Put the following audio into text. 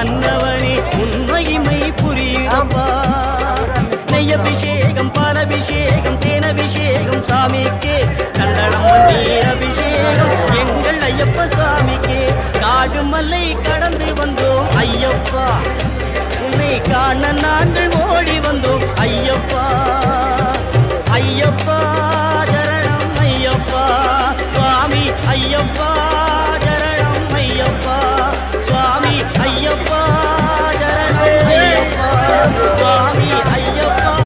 மன்னவனே உண்மைமை புரியுதப்பா நெய்யபிஷேகம் பாலபிஷேகம் தேனபிஷேகம் சாமிக்கே கண்டனம் நீர் அபிஷேகம் எங்கள் ஐயப்ப சாமிக்கே காடு மலை கடந்து வந்தோம் ஐயப்பா உன்னை காண நாங்கள் ஓடி வந்தோம் ஐயப்பா